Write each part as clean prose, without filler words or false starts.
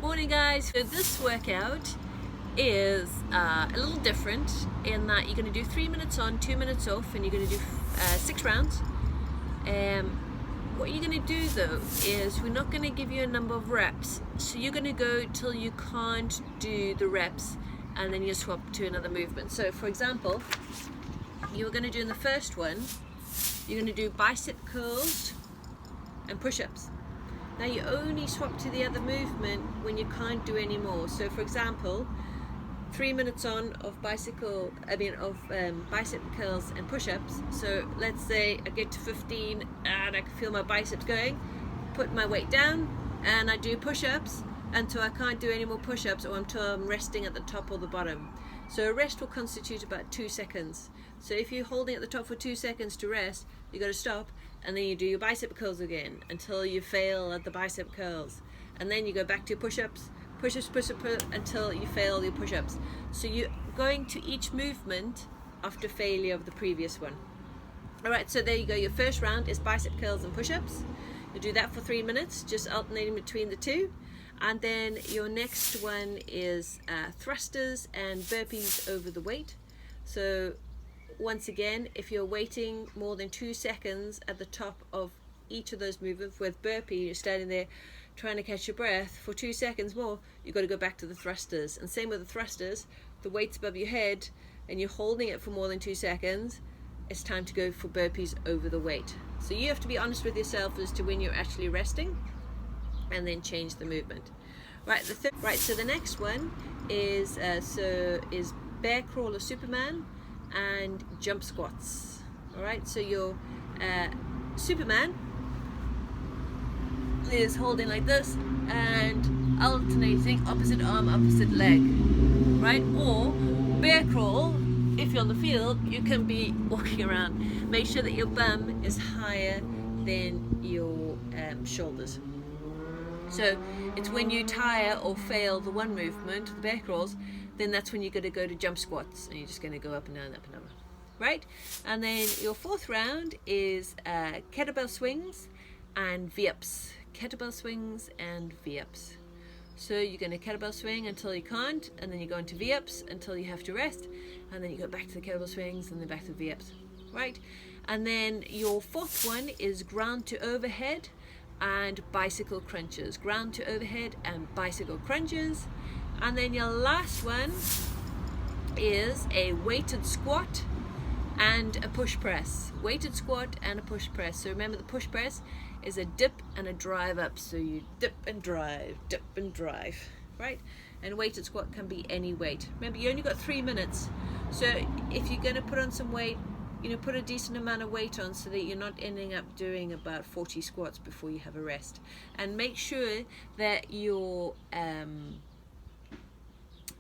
Morning guys. So this workout is a little different in that you're going to do 3 minutes on, 2 minutes off, and you're going to do 6 rounds. What you're going to do though is we're not going to give you a number of reps, so you're going to go till you can't do the reps and then you swap to another movement. So for example, you're going to do in the first one, you're going to do bicep curls and push-ups. Now you only swap to the other movement when you can't do any more. So for example, 3 minutes on of bicep curls and push-ups. So let's say I get to 15 and I can feel my biceps going, put my weight down and I do push-ups until I can't do any more push-ups or until I'm resting at the top or the bottom. So a rest will constitute about 2 seconds. So if you're holding at the top for 2 seconds to rest, you got to stop and then you do your bicep curls again until you fail at the bicep curls, and then you go back to push-ups, push-ups, push-ups until you fail your push-ups. So you're going to each movement after failure of the previous one. Alright, so there you go. Your first round is bicep curls and push-ups. You do that for 3 minutes, just alternating between the two. And then your next one is thrusters and burpees over the weight. So once again, if you're waiting more than 2 seconds at the top of each of those movements, with burpee you're standing there trying to catch your breath for 2 seconds more, you've got to go back to the thrusters. And same with the thrusters, the weight's above your head and you're holding it for more than 2 seconds, it's time to go for burpees over the weight. So you have to be honest with yourself as to when you're actually resting and then change the movement. Right, so the next one is bear crawl or Superman and jump squats. Alright, so your Superman is holding like this and alternating opposite arm, opposite leg, right? Or bear crawl, if you're on the field, you can be walking around. Make sure that your bum is higher than your shoulders. So it's when you tire or fail the one movement, the bear crawls, then that's when you're going to go to jump squats and you're just going to go up and down, right? And then your fourth round is kettlebell swings and V-ups. Kettlebell swings and V-ups. So you're going to kettlebell swing until you can't, and then you go into V-ups until you have to rest, and then you go back to the kettlebell swings and then back to the V-ups, right? And then your fourth one is ground to overhead and bicycle crunches. Ground to overhead and bicycle crunches. And then your last one is a weighted squat and a push press. Weighted squat and a push press. So remember, the push press is a dip and a drive up. So you dip and drive, right? And weighted squat can be any weight. Remember, you only got 3 minutes. So if you're going to put on some weight, put a decent amount of weight on so that you're not ending up doing about 40 squats before you have a rest. And make sure that you're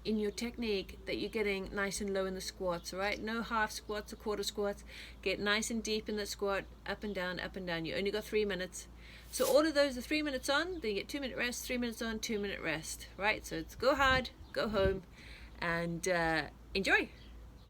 in your technique that you're getting nice and low in the squats, all right? No half squats or quarter squats. Get nice and deep in the squat, up and down, up and down. You only got 3 minutes. So all of those are 3 minutes on, then you get 2 minute rest, 3 minutes on, 2 minute rest, right? So it's go hard, go home, and enjoy.